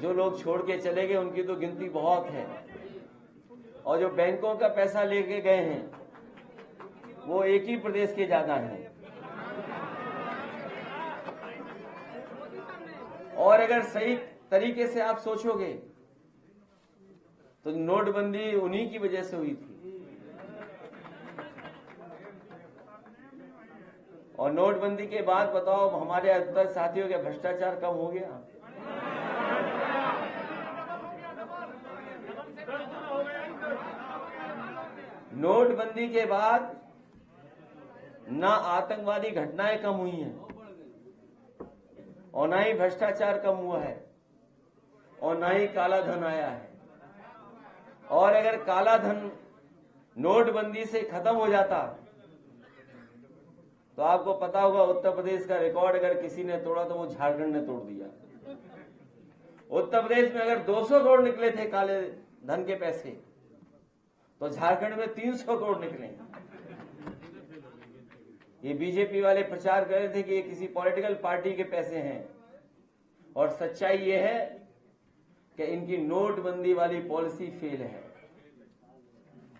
जो लोग छोड़ के चले गए उनकी तो गिनती बहुत है, और जो बैंकों का पैसा लेके गए हैं वो एक ही प्रदेश के ज्यादा हैं। और अगर सही तरीके से आप सोचोगे तो नोटबंदी उन्हीं की वजह से हुई थी, और नोटबंदी के बाद बताओ हमारे अधिकतर साथियों के भ्रष्टाचार कम हो गया? नोटबंदी के बाद ना आतंकवादी घटनाएं कम हुई हैं और ना ही भ्रष्टाचार कम हुआ है और ना ही काला धन आया है। और अगर काला धन नोटबंदी से खत्म हो जाता तो आपको पता होगा उत्तर प्रदेश का रिकॉर्ड अगर किसी ने तोड़ा तो वो झारखंड ने तोड़ दिया। उत्तर प्रदेश में अगर 200 करोड़ निकले थे काले धन के पैसे तो झारखंड में 300 करोड़ निकले। ये बीजेपी वाले प्रचार कर रहे थे कि ये किसी पॉलिटिकल पार्टी के पैसे हैं, और सच्चाई ये है कि इनकी नोटबंदी वाली पॉलिसी फेल है।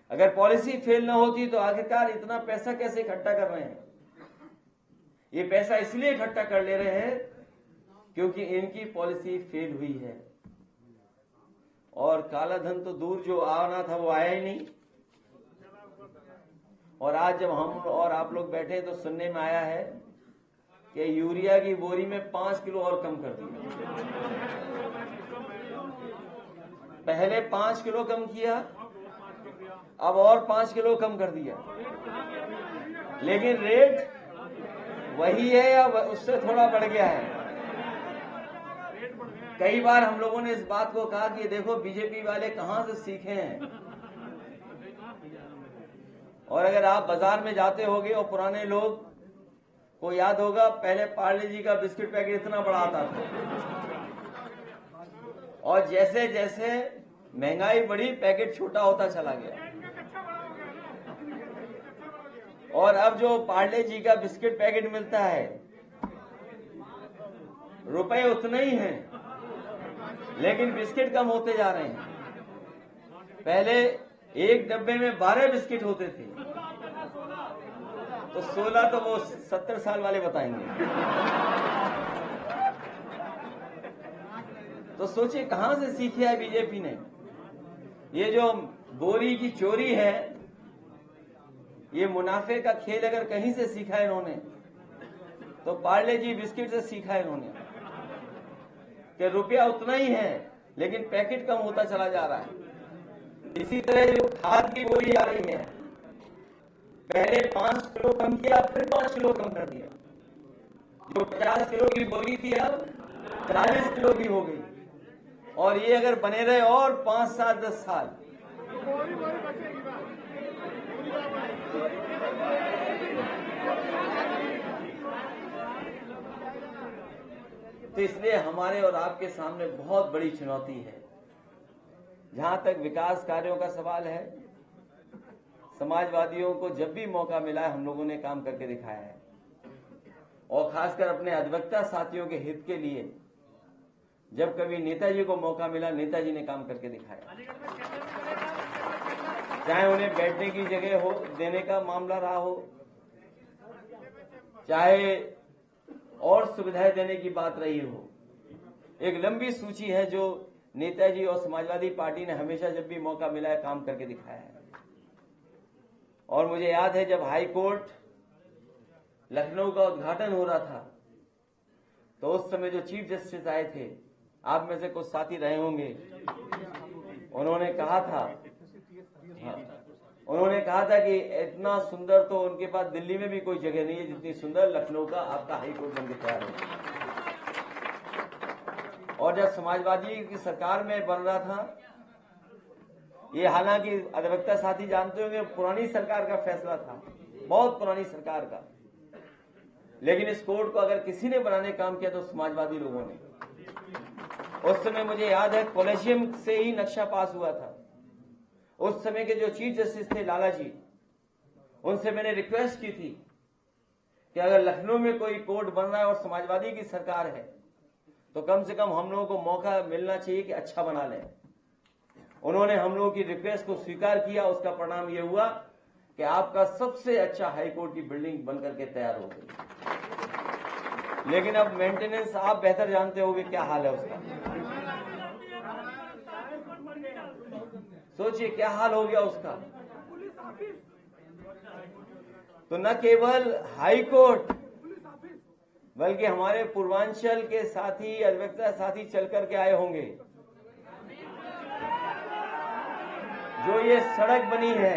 अगर पॉलिसी फेल ना होती तो आखिरकार इतना पैसा कैसे इकट्ठा कर रहे हैं? ये पैसा इसलिए इकट्ठा कर ले रहे हैं क्योंकि इनकी पॉलिसी फेल हुई है। और काला धन तो दूर जो आना था वो आया ही नहीं। और आज जब हम और आप लोग बैठे तो सुनने में आया है कि यूरिया की बोरी में 5 किलो और कम कर दिया। पहले 5 किलो कम किया, अब और 5 किलो कम कर दिया, लेकिन रेट वही है या उससे थोड़ा बढ़ गया है। कई बार हम लोगों ने इस बात को कहा कि देखो बीजेपी वाले कहां से सीखे हैं। और अगर आप बाजार में जाते होगे और पुराने लोग को याद होगा, पहले पार्ले जी का बिस्किट पैकेट इतना बड़ा आता था, और जैसे जैसे महंगाई बढ़ी पैकेट छोटा होता चला गया। और अब जो पार्ले जी का बिस्किट पैकेट मिलता है रुपए उतने ही हैं, लेकिन बिस्किट कम होते जा रहे हैं। पहले एक डब्बे में 12 बिस्किट होते थे, तो 16 तो वो 70 साल वाले बताएंगे। तो सोचिए कहां से सीखी है बीजेपी ने। ये जो बोरी की चोरी है, ये मुनाफे का खेल अगर कहीं से सीखा है इन्होंने तो पार्ले जी बिस्किट से सीखा है इन्होंने कि रुपया उतना ही है लेकिन पैकेट कम होता चला जा रहा है। इसी तरह जो खाद की बोरी आ रही है, पहले 5 किलो कम किया, फिर 5 किलो कम कर दिया। जो 50 किलो की बोरी थी अब 40 किलो की हो गई। और ये अगर बने रहे और 5 साल 10 साल तो इसलिए हमारे और आपके सामने बहुत बड़ी चुनौती है। जहां तक विकास कार्यों का सवाल है, समाजवादियों को जब भी मौका मिला है हम लोगों ने काम करके दिखाया है, और खासकर अपने अधिवक्ता साथियों के हित के लिए जब कभी नेताजी को मौका मिला नेताजी ने काम करके दिखाया। चाहे उन्हें बैठने की जगह हो देने का मामला रहा हो, चाहे और सुविधाएं देने की बात रही हो, एक लंबी सूची है जो नेताजी और समाजवादी पार्टी ने हमेशा जब भी मौका मिला है काम करके दिखाया है। और मुझे याद है जब हाई कोर्ट लखनऊ का उद्घाटन हो रहा था तो उस समय जो चीफ जस्टिस आए थे, आप में से कुछ साथी रहे होंगे, उन्होंने कहा था कि इतना सुंदर तो उनके पास दिल्ली में भी कोई जगह नहीं है जितनी सुंदर लखनऊ का आपका हाई कोर्ट बनके तैयार हो। और जब समाजवादी की सरकार में बन रहा था, ये हालांकि अधिवक्ता साथी जानते होंगे पुरानी सरकार का फैसला था, बहुत पुरानी सरकार का, लेकिन इस कोर्ट को अगर किसी ने बनाने काम किया तो समाजवादी लोगों ने। उस समय मुझे याद है कॉलेजियम से ही नक्शा पास हुआ था। उस समय के जो चीफ जस्टिस थे लाला जी, उनसे मैंने रिक्वेस्ट की थी कि अगर लखनऊ में कोई कोर्ट बन रहा है और समाजवादी की सरकार है तो कम से कम हम लोगों को मौका मिलना चाहिए कि अच्छा बना लें। उन्होंने हम लोगों की रिक्वेस्ट को स्वीकार किया, उसका परिणाम यह हुआ कि आपका सबसे अच्छा हाईकोर्ट की बिल्डिंग बनकर के तैयार हो गई। लेकिन अब मेंटेनेंस आप बेहतर जानते होंगे क्या हाल है उसका। सोचिए क्या हाल हो गया उसका। तो न केवल हाईकोर्ट बल्कि हमारे पूर्वांचल के साथी, अधिवक्ता साथी चल करके आए होंगे। जो ये सड़क बनी है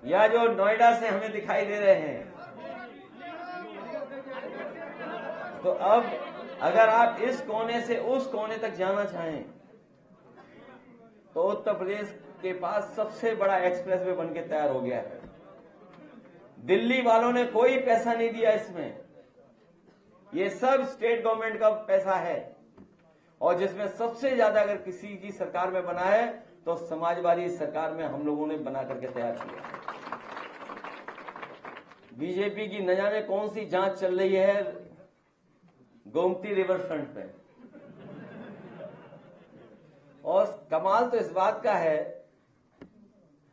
या जो नोएडा से हमें दिखाई दे रहे हैं, तो अब अगर आप इस कोने से उस कोने तक जाना चाहें तो उत्तर प्रदेश के पास सबसे बड़ा एक्सप्रेस वे बनके तैयार हो गया है। दिल्ली वालों ने कोई पैसा नहीं दिया इसमें, ये सब स्टेट गवर्नमेंट का पैसा है। और जिसमें सबसे ज्यादा अगर किसी की सरकार में बना है तो समाजवादी सरकार में हम लोगों ने बना करके तैयार किया। बीजेपी की न जाने कौन सी जांच चल रही है गोमती रिवर फ्रंट पे। और कमाल तो इस बात का है,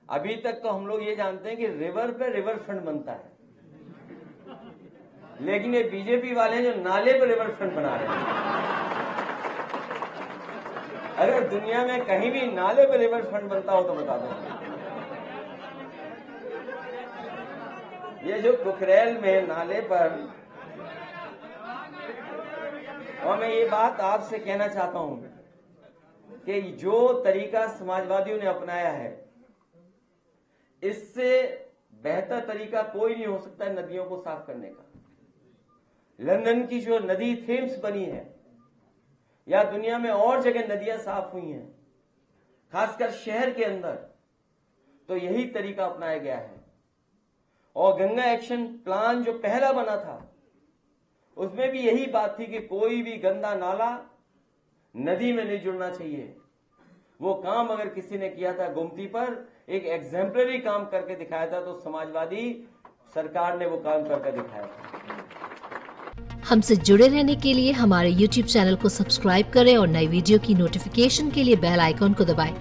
अभी तक तो हम लोग ये जानते हैं कि रिवर पे रिवर फ्रंट बनता है, लेकिन ये बीजेपी वाले जो नाले पे रिवर फ्रंट बना रहे हैं। अगर दुनिया में कहीं भी नाले पे रिवर फ्रंट बनता हो तो बता दो। ये जो कुकरेल में नाले पर, और मैं ये बात आपसे कहना चाहता हूं कि जो तरीका समाजवादियों ने अपनाया है, इससे बेहतर तरीका कोई नहीं हो सकता है नदियों को साफ करने का। लंदन की जो नदी थेम्स बनी है या दुनिया में और जगह नदियां साफ हुई हैं, खासकर शहर के अंदर, तो यही तरीका अपनाया गया है। और गंगा एक्शन प्लान जो पहला बना था उसमें भी यही बात थी कि कोई भी गंदा नाला नदी में नहीं जुड़ना चाहिए। वो काम अगर किसी ने किया था गोमती पर, एक एग्जेम्पलरी काम करके दिखाया था, तो समाजवादी सरकार ने वो काम करके दिखाया था। हमसे जुड़े रहने के लिए हमारे YouTube चैनल को सब्सक्राइब करें और नई वीडियो की नोटिफिकेशन के लिए बेल आइकॉन को दबाएं।